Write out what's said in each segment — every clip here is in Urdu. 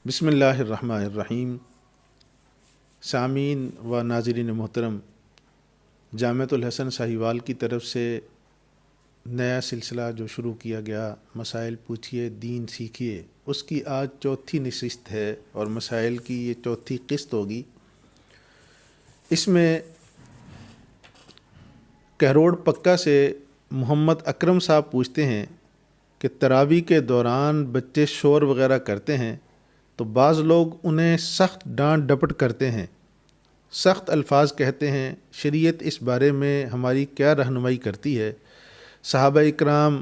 بسم اللہ الرحمن الرحیم۔ سامعین و ناظرین محترم، جامعۃ الحسن ساہیوال کی طرف سے نیا سلسلہ جو شروع کیا گیا، مسائل پوچھیے دین سیکھیے، اس کی آج چوتھی نشست ہے اور مسائل کی یہ چوتھی قسط ہوگی۔ اس میں کہروڑ پکا سے محمد اکرم صاحب پوچھتے ہیں کہ تراویح کے دوران بچے شور وغیرہ کرتے ہیں تو بعض لوگ انہیں سخت ڈانٹ ڈپٹ کرتے ہیں، سخت الفاظ کہتے ہیں، شریعت اس بارے میں ہماری کیا رہنمائی کرتی ہے؟ صحابہ اکرام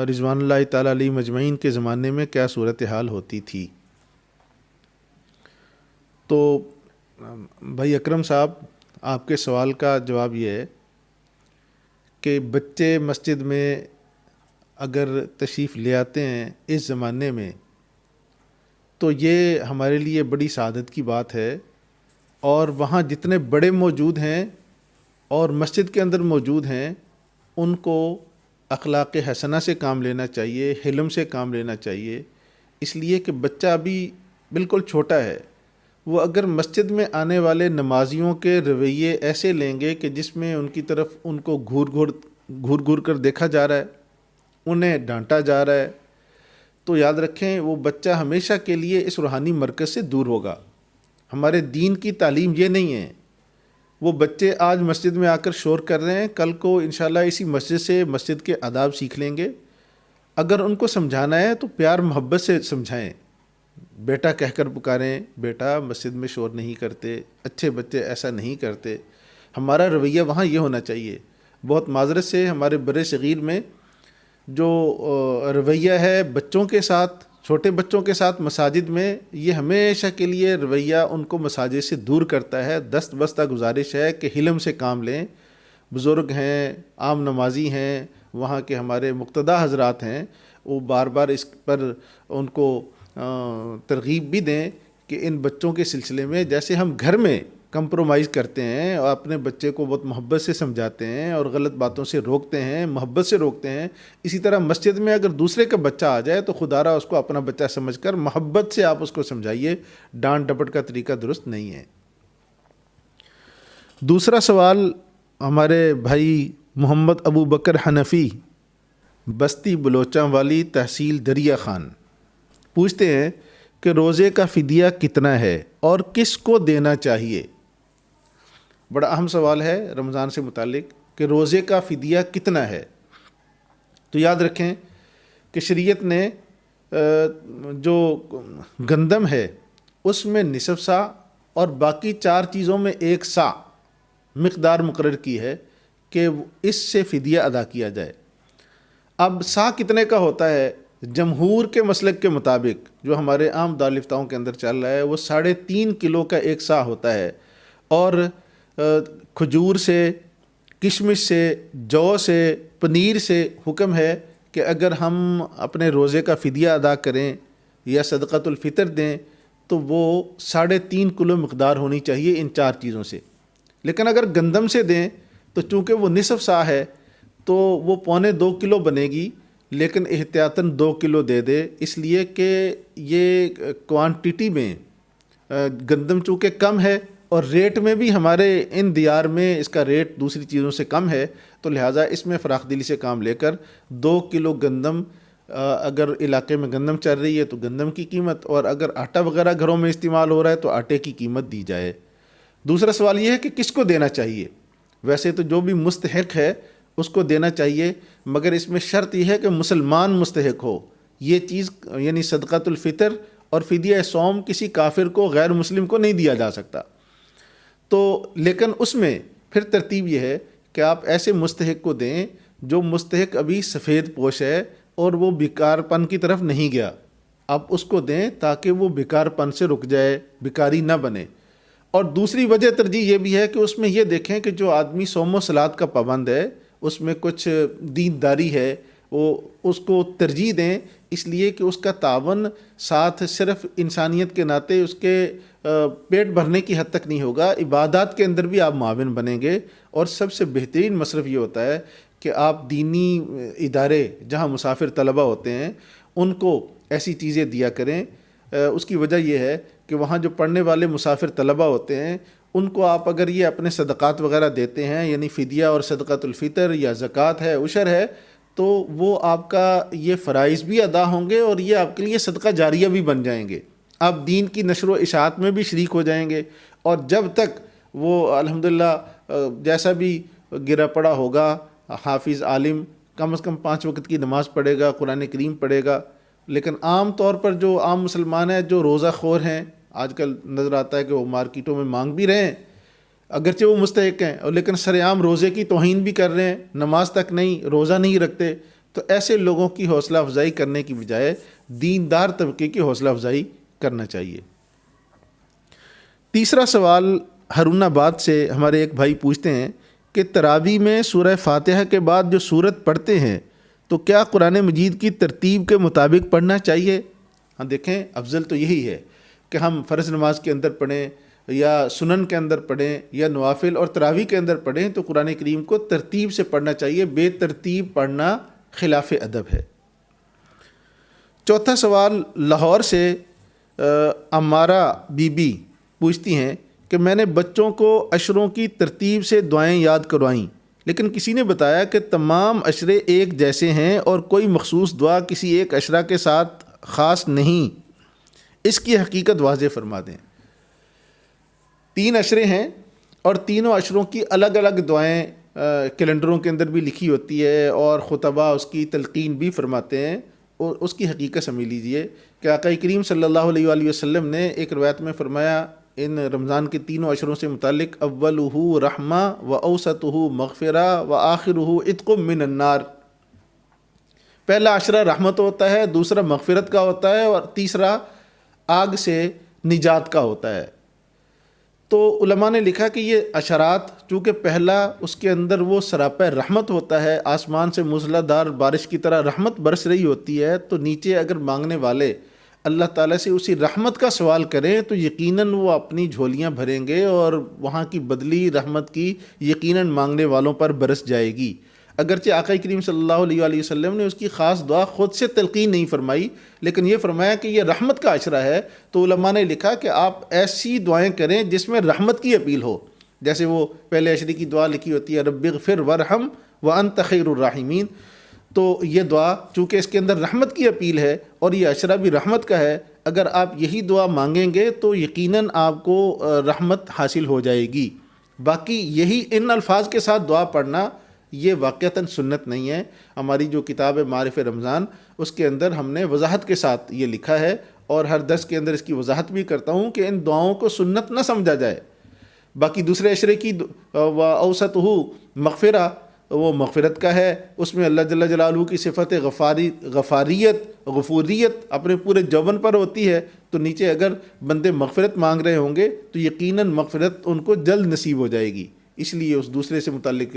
رضوان اللہ تعالیٰ علیہ مجمعین کے زمانے میں کیا صورتحال ہوتی تھی؟ تو بھائی اکرم صاحب، آپ کے سوال کا جواب یہ ہے کہ بچے مسجد میں اگر تشریف لے آتے ہیں اس زمانے میں تو یہ ہمارے لیے بڑی سعادت کی بات ہے، اور وہاں جتنے بڑے موجود ہیں اور مسجد کے اندر موجود ہیں ان کو اخلاق حسنہ سے کام لینا چاہیے، حلم سے کام لینا چاہیے، اس لیے کہ بچہ ابھی بالکل چھوٹا ہے۔ وہ اگر مسجد میں آنے والے نمازیوں کے رویے ایسے لیں گے کہ جس میں ان کی طرف ان کو گھور گھور کر دیکھا جا رہا ہے، انہیں ڈانٹا جا رہا ہے، تو یاد رکھیں وہ بچہ ہمیشہ کے لیے اس روحانی مرکز سے دور ہوگا۔ ہمارے دین کی تعلیم یہ نہیں ہے۔ وہ بچے آج مسجد میں آ کر شور کر رہے ہیں، کل کو انشاءاللہ اسی مسجد سے مسجد کے آداب سیکھ لیں گے۔ اگر ان کو سمجھانا ہے تو پیار محبت سے سمجھائیں، بیٹا کہہ کر پکاریں، بیٹا مسجد میں شور نہیں کرتے، اچھے بچے ایسا نہیں کرتے۔ ہمارا رویہ وہاں یہ ہونا چاہیے۔ بہت معذرت سے ہمارے برے صغیر میں جو رویہ ہے بچوں کے ساتھ، چھوٹے بچوں کے ساتھ مساجد میں، یہ ہمیشہ کے لیے رویہ ان کو مساجد سے دور کرتا ہے۔ دست بستہ گزارش ہے کہ حلم سے کام لیں۔ بزرگ ہیں، عام نمازی ہیں، وہاں کے ہمارے مقتدی حضرات ہیں، وہ بار بار اس پر ان کو ترغیب بھی دیں کہ ان بچوں کے سلسلے میں جیسے ہم گھر میں کمپرومائز کرتے ہیں اور اپنے بچے کو بہت محبت سے سمجھاتے ہیں اور غلط باتوں سے روکتے ہیں، محبت سے روکتے ہیں، اسی طرح مسجد میں اگر دوسرے کا بچہ آ جائے تو خدا را اس کو اپنا بچہ سمجھ کر محبت سے آپ اس کو سمجھائیے۔ ڈانٹ ڈپٹ کا طریقہ درست نہیں ہے۔ دوسرا سوال ہمارے بھائی محمد ابو بکر حنفی، بستی بلوچاں والی، تحصیل دریا خان، پوچھتے ہیں کہ روزے کا فدیہ کتنا ہے اور کس کو دینا چاہیے؟ بڑا اہم سوال ہے رمضان سے متعلق کہ روزے کا فدیہ کتنا ہے۔ تو یاد رکھیں کہ شریعت نے جو گندم ہے اس میں نصف سا اور باقی 4 چیزوں میں 1 سا مقدار مقرر کی ہے کہ اس سے فدیہ ادا کیا جائے۔ اب سا کتنے کا ہوتا ہے؟ جمہور کے مسلک کے مطابق جو ہمارے عام دارالفتاؤں کے اندر چل رہا ہے وہ 3.5 کلو کا 1 سا ہوتا ہے، اور کھجور سے، کشمش سے، جو سے، پنیر سے حکم ہے کہ اگر ہم اپنے روزے کا فدیہ ادا کریں یا صدقۃ الفطر دیں تو وہ 3.5 کلو مقدار ہونی چاہیے ان 4 چیزوں سے۔ لیکن اگر گندم سے دیں تو چونکہ وہ نصف سا ہے تو وہ 1.25 کلو بنے گی، لیکن احتیاطاً 2 کلو دے دے، اس لیے کہ یہ کوانٹٹی میں گندم چونکہ کم ہے اور ریٹ میں بھی ہمارے ان دیار میں اس کا ریٹ دوسری چیزوں سے کم ہے، تو لہٰذا اس میں فراخ دلی سے کام لے کر 2 کلو گندم، اگر علاقے میں گندم چل رہی ہے تو گندم کی قیمت، اور اگر آٹا وغیرہ گھروں میں استعمال ہو رہا ہے تو آٹے کی قیمت دی جائے۔ دوسرا سوال یہ ہے کہ کس کو دینا چاہیے؟ ویسے تو جو بھی مستحق ہے اس کو دینا چاہیے، مگر اس میں شرط یہ ہے کہ مسلمان مستحق ہو۔ یہ چیز یعنی صدقۃ الفطر اور فدیہ صوم کسی کافر کو، غیر مسلم کو نہیں دیا جا سکتا۔ تو لیکن اس میں پھر ترتیب یہ ہے کہ آپ ایسے مستحق کو دیں جو مستحق ابھی سفید پوش ہے اور وہ بیکار پن کی طرف نہیں گیا، آپ اس کو دیں تاکہ وہ بیکار پن سے رک جائے، بیکاری نہ بنے۔ اور دوسری وجہ ترجیح یہ بھی ہے کہ اس میں یہ دیکھیں کہ جو آدمی صوم و صلات کا پابند ہے، اس میں کچھ دینداری ہے، وہ اس کو ترجیح دیں، اس لیے کہ اس کا تعاون ساتھ صرف انسانیت کے ناطے اس کے پیٹ بھرنے کی حد تک نہیں ہوگا، عبادات کے اندر بھی آپ معاون بنیں گے۔ اور سب سے بہترین مصرف یہ ہوتا ہے کہ آپ دینی ادارے جہاں مسافر طلبہ ہوتے ہیں ان کو ایسی چیزیں دیا کریں اس کی وجہ یہ ہے کہ وہاں جو پڑھنے والے مسافر طلبہ ہوتے ہیں ان کو آپ اگر یہ اپنے صدقات وغیرہ دیتے ہیں، یعنی فدیہ اور صدقۃ الفطر یا زکوٰۃ ہے، عشر ہے، تو وہ آپ کا یہ فرائض بھی ادا ہوں گے اور یہ آپ کے لیے صدقہ جاریہ بھی بن جائیں گے۔ آپ دین کی نشر و اشاعت میں بھی شریک ہو جائیں گے، اور جب تک وہ الحمدللہ جیسا بھی گرا پڑا ہوگا حافظ عالم، کم از کم 5 وقت کی نماز پڑھے گا، قرآن کریم پڑھے گا۔ لیکن عام طور پر جو عام مسلمان ہیں جو روزہ خور ہیں، آج کل نظر آتا ہے کہ وہ مارکیٹوں میں مانگ بھی رہے ہیں، اگرچہ وہ مستحق ہیں، اور لیکن سر عام روزے کی توہین بھی کر رہے ہیں، نماز تک نہیں، روزہ نہیں رکھتے۔ تو ایسے لوگوں کی حوصلہ افزائی کرنے کی بجائے دیندار طبقے کی حوصلہ افزائی کرنا چاہیے۔ تیسرا سوال ہارون آباد سے ہمارے ایک بھائی پوچھتے ہیں کہ تراویح میں سورہ فاتحہ کے بعد جو سورت پڑھتے ہیں تو کیا قرآن مجید کی ترتیب کے مطابق پڑھنا چاہیے؟ ہاں دیکھیں، افضل تو یہی ہے کہ ہم فرض نماز کے اندر پڑھیں یا سنن کے اندر پڑھیں یا نوافل اور تراویح کے اندر پڑھیں تو قرآن کریم کو ترتیب سے پڑھنا چاہیے، بے ترتیب پڑھنا خلاف ادب ہے۔ چوتھا سوال لاہور سے عمارہ بی بی پوچھتی ہیں کہ میں نے بچوں کو عشروں کی ترتیب سے دعائیں یاد کروائیں، لیکن کسی نے بتایا کہ تمام عشرے ایک جیسے ہیں اور کوئی مخصوص دعا کسی ایک عشرہ کے ساتھ خاص نہیں، اس کی حقیقت واضح فرما دیں۔ 3 عشرے ہیں اور تینوں عشروں کی الگ الگ دعائیں کیلنڈروں کے اندر بھی لکھی ہوتی ہے اور خطبہ اس کی تلقین بھی فرماتے ہیں، اور اس کی حقیقت سمجھ لیجئے کہ آقا کریم صلی اللہ علیہ وآلہ وسلم نے ایک روایت میں فرمایا ان رمضان کے تینوں عشروں سے متعلق، اولہ رحمہ و اوسطہ مغفرہ و آخرہ عتق من النار۔ پہلا عشرہ رحمت ہوتا ہے، دوسرا مغفرت کا ہوتا ہے، اور تیسرا آگ سے نجات کا ہوتا ہے۔ تو علماء نے لکھا کہ یہ عشرات چونکہ پہلا اس کے اندر وہ سراپہ رحمت ہوتا ہے، آسمان سے موسلا دھار بارش کی طرح رحمت برس رہی ہوتی ہے، تو نیچے اگر مانگنے والے اللہ تعالیٰ سے اسی رحمت کا سوال کریں تو یقیناً وہ اپنی جھولیاں بھریں گے اور وہاں کی بدلی رحمت کی یقیناً مانگنے والوں پر برس جائے گی۔ اگرچہ آقا کریم صلی اللہ علیہ وآلہ وسلم نے اس کی خاص دعا خود سے تلقین نہیں فرمائی، لیکن یہ فرمایا کہ یہ رحمت کا عشرہ ہے، تو علماء نے لکھا کہ آپ ایسی دعائیں کریں جس میں رحمت کی اپیل ہو، جیسے وہ پہلے عشرے کی دعا لکھی ہوتی ہے رب اغفر وارحم وانت خیر الراحمین۔ تو یہ دعا چونکہ اس کے اندر رحمت کی اپیل ہے اور یہ عشرہ بھی رحمت کا ہے، اگر آپ یہی دعا مانگیں گے تو یقیناً آپ کو رحمت حاصل ہو جائے گی۔ باقی یہی ان الفاظ کے ساتھ دعا پڑھنا یہ واقعتاً سنت نہیں ہے۔ ہماری جو کتاب ہے معارف رمضان، اس کے اندر ہم نے وضاحت کے ساتھ یہ لکھا ہے، اور ہر درس کے اندر اس کی وضاحت بھی کرتا ہوں کہ ان دعاؤں کو سنت نہ سمجھا جائے۔ باقی دوسرے عشرے کی اوسطہ مغفرہ، وہ مغفرت کا ہے، اس میں اللہ جل جلالہ کی صفت غفوریت اپنے پورے جوبن پر ہوتی ہے، تو نیچے اگر بندے مغفرت مانگ رہے ہوں گے تو یقیناً مغفرت ان کو جلد نصیب ہو جائے گی۔ اس لیے اس دوسرے سے متعلق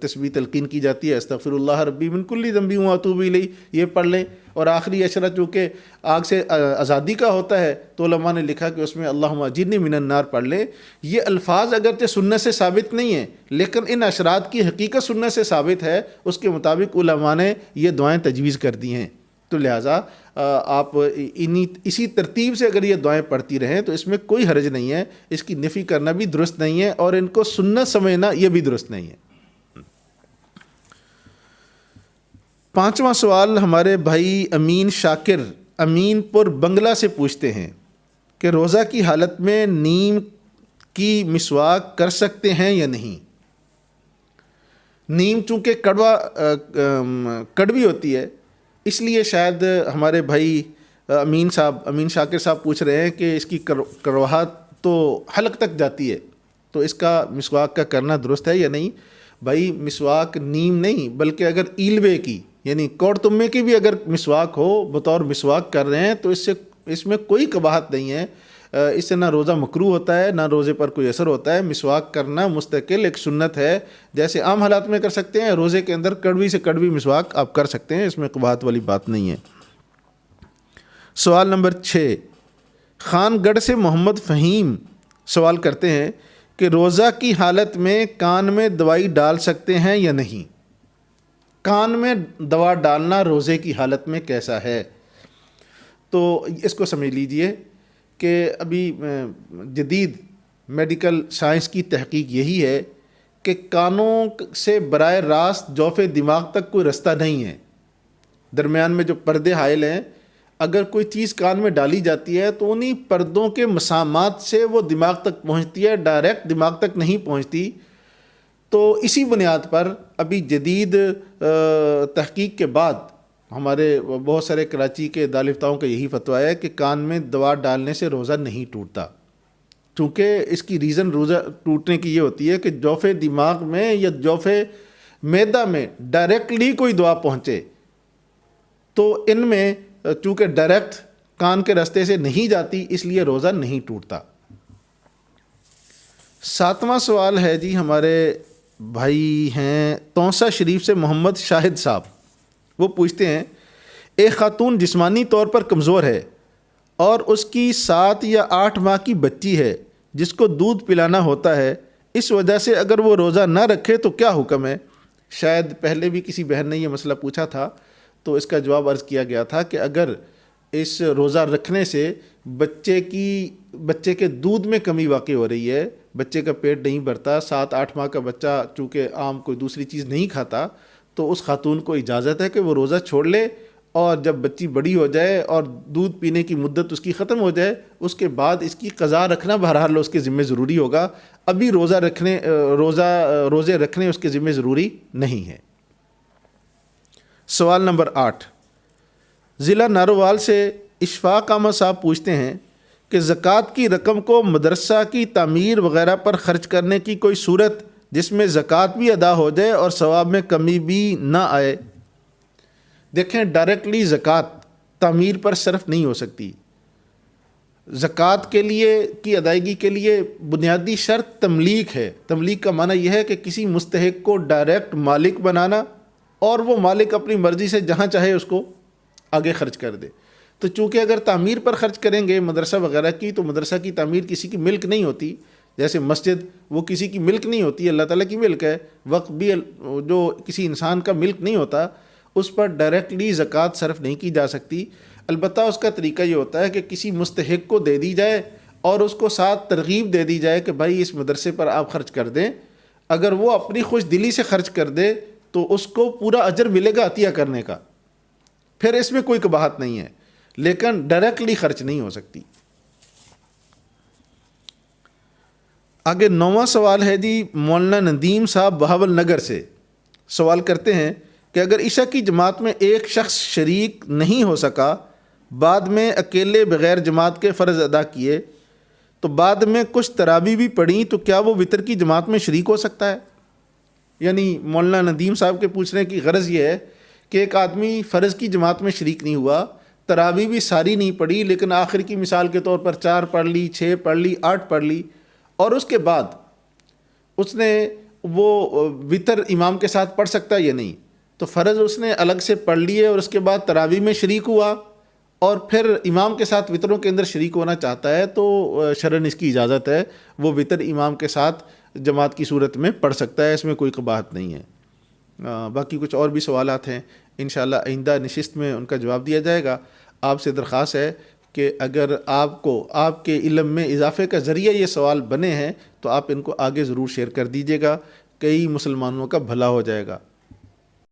تسبیح تلقین کی جاتی ہے، استغفر اللہ ربی من کل ذنب واتوب الیہ، یہ پڑھ لیں۔ اور آخری عشرہ چونکہ آگ سے آزادی کا ہوتا ہے تو علماء نے لکھا کہ اس میں اللہم اجرنی من النار پڑھ لیں۔ یہ الفاظ اگرچہ سنت سے ثابت نہیں ہیں، لیکن ان عشرات کی حقیقت سنت سے ثابت ہے، اس کے مطابق علماء نے یہ دعائیں تجویز کر دی ہیں۔ تو لہٰذا آپ اسی ترتیب سے اگر یہ دعائیں پڑھتی رہیں تو اس میں کوئی حرج نہیں ہے، اس کی نفی کرنا بھی درست نہیں ہے اور ان کو سنت سمجھنا یہ بھی درست نہیں ہے۔ 5واں سوال ہمارے بھائی امین شاکر امین پور بنگلہ سے پوچھتے ہیں کہ روزہ کی حالت میں نیم کی مسواک کر سکتے ہیں یا نہیں؟ نیم چونکہ کڑوی ہوتی ہے، اس لیے شاید ہمارے بھائی امین شاکر صاحب پوچھ رہے ہیں کہ اس کی کڑواہٹ تو حلق تک جاتی ہے، تو اس کا مسواک کا کرنا درست ہے یا نہیں؟ بھائی مسواک نیم نہیں بلکہ اگر ایلوے کی یعنی کوڑ تمے کی بھی اگر مسواک ہو بطور مسواک کر رہے ہیں تو اس میں کوئی قباحت نہیں ہے، اس سے نہ روزہ مکروہ ہوتا ہے نہ روزے پر کوئی اثر ہوتا ہے۔ مسواک کرنا مستقل ایک سنت ہے، جیسے عام حالات میں کر سکتے ہیں، روزے کے اندر کڑوی سے کڑوی مسواک آپ کر سکتے ہیں، اس میں قباحت والی بات نہیں ہے۔ سوال نمبر 6 خان گڑھ سے محمد فہیم سوال کرتے ہیں کہ روزہ کی حالت میں کان میں دوائی ڈال سکتے ہیں یا نہیں؟ کان میں دوا ڈالنا روزے کی حالت میں کیسا ہے؟ تو اس کو سمجھ لیجئے کہ ابھی جدید میڈیکل سائنس کی تحقیق یہی ہے کہ کانوں سے براہ راست جوف دماغ تک کوئی رستہ نہیں ہے. درمیان میں جو پردے حائل ہیں، اگر کوئی چیز کان میں ڈالی جاتی ہے تو انہی پردوں کے مسامات سے وہ دماغ تک پہنچتی ہے، ڈائریکٹ دماغ تک نہیں پہنچتی. تو اسی بنیاد پر ابھی جدید تحقیق کے بعد ہمارے بہت سارے کراچی کے دارالفتاؤں کا یہی فتویٰ ہے کہ کان میں دوا ڈالنے سے روزہ نہیں ٹوٹتا، چونکہ اس کی ریزن روزہ ٹوٹنے کی یہ ہوتی ہے کہ جوف دماغ میں یا جوف معدہ میں ڈائریکٹلی کوئی دوا پہنچے. تو ان میں چونکہ ڈائریکٹ کان کے راستے سے نہیں جاتی، اس لیے روزہ نہیں ٹوٹتا. 7واں سوال ہے جی، ہمارے بھائی ہیں تونسا شریف سے محمد شاہد صاحب. وہ پوچھتے ہیں، ایک خاتون جسمانی طور پر کمزور ہے اور اس کی 7 یا 8 ماہ کی بچی ہے جس کو دودھ پلانا ہوتا ہے، اس وجہ سے اگر وہ روزہ نہ رکھے تو کیا حکم ہے؟ شاید پہلے بھی کسی بہن نے یہ مسئلہ پوچھا تھا، تو اس کا جواب عرض کیا گیا تھا کہ اگر اس روزہ رکھنے سے بچے کے دودھ میں کمی واقع ہو رہی ہے، بچے کا پیٹ نہیں بھرتا، 7-8 ماہ کا بچہ چونکہ عام کوئی دوسری چیز نہیں کھاتا، تو اس خاتون کو اجازت ہے کہ وہ روزہ چھوڑ لے، اور جب بچی بڑی ہو جائے اور دودھ پینے کی مدت اس کی ختم ہو جائے، اس کے بعد اس کی قضا رکھنا بہرحال اس کے ذمہ ضروری ہوگا. ابھی روزے رکھنے اس کے ذمہ ضروری نہیں ہے. سوال نمبر 8 ضلع نارووال سے اشفاق احمد صاحب پوچھتے ہیں کہ زکوٰۃ کی رقم کو مدرسہ کی تعمیر وغیرہ پر خرچ کرنے کی کوئی صورت جس میں زکوٰۃ بھی ادا ہو جائے اور ثواب میں کمی بھی نہ آئے؟ دیکھیں، ڈائریکٹلی زکوٰۃ تعمیر پر صرف نہیں ہو سکتی. زکوٰۃ کے لیے کی ادائیگی کے لیے بنیادی شرط تملیک ہے. تملیک کا معنی یہ ہے کہ کسی مستحق کو ڈائریکٹ مالک بنانا، اور وہ مالک اپنی مرضی سے جہاں چاہے اس کو آگے خرچ کر دے. تو چونکہ اگر تعمیر پر خرچ کریں گے مدرسہ وغیرہ کی، تو مدرسہ کی تعمیر کسی کی ملک نہیں ہوتی. جیسے مسجد وہ کسی کی ملک نہیں ہوتی، اللہ تعالیٰ کی ملک ہے. وقف بھی جو کسی انسان کا ملک نہیں ہوتا، اس پر ڈائریکٹلی زکوٰۃ صرف نہیں کی جا سکتی. البتہ اس کا طریقہ یہ ہوتا ہے کہ کسی مستحق کو دے دی جائے اور اس کو ساتھ ترغیب دے دی جائے کہ بھائی اس مدرسے پر آپ خرچ کر دیں. اگر وہ اپنی خوش دلی سے خرچ کر دے تو اس کو پورا اجر ملے گا عطیہ کرنے کا، پھر اس میں کوئی قباحت نہیں ہے، لیکن ڈائریکٹلی خرچ نہیں ہو سکتی. آگے 9واں سوال ہے جی، مولانا ندیم صاحب بہاول نگر سے سوال کرتے ہیں کہ اگر عشاء کی جماعت میں ایک شخص شریک نہیں ہو سکا، بعد میں اکیلے بغیر جماعت کے فرض ادا کیے، تو بعد میں کچھ تراویح بھی پڑھیں، تو کیا وہ وتر کی جماعت میں شریک ہو سکتا ہے؟ یعنی مولانا ندیم صاحب کے پوچھنے کی غرض یہ ہے کہ ایک آدمی فرض کی جماعت میں شریک نہیں ہوا، تراویح بھی ساری نہیں پڑھی، لیکن آخر کی مثال کے طور پر 4 پڑھ لی، 6 پڑھ لی، 8 پڑھ لی، اور اس کے بعد اس نے وہ وتر امام کے ساتھ پڑھ سکتا ہے یا نہیں؟ تو فرض اس نے الگ سے پڑھ لیے اور اس کے بعد تراویح میں شریک ہوا اور پھر امام کے ساتھ وتروں کے اندر شریک ہونا چاہتا ہے، تو شرعاً اس کی اجازت ہے، وہ وتر امام کے ساتھ جماعت کی صورت میں پڑھ سکتا ہے، اس میں کوئی قباحت نہیں ہے. باقی کچھ اور بھی سوالات ہیں، انشاءاللہ آئندہ نشست میں ان کا جواب دیا جائے گا. آپ سے درخواست ہے کہ اگر آپ کو آپ کے علم میں اضافے کا ذریعہ یہ سوال بنے ہیں تو آپ ان کو آگے ضرور شیئر کر دیجیے گا، کئی مسلمانوں کا بھلا ہو جائے گا.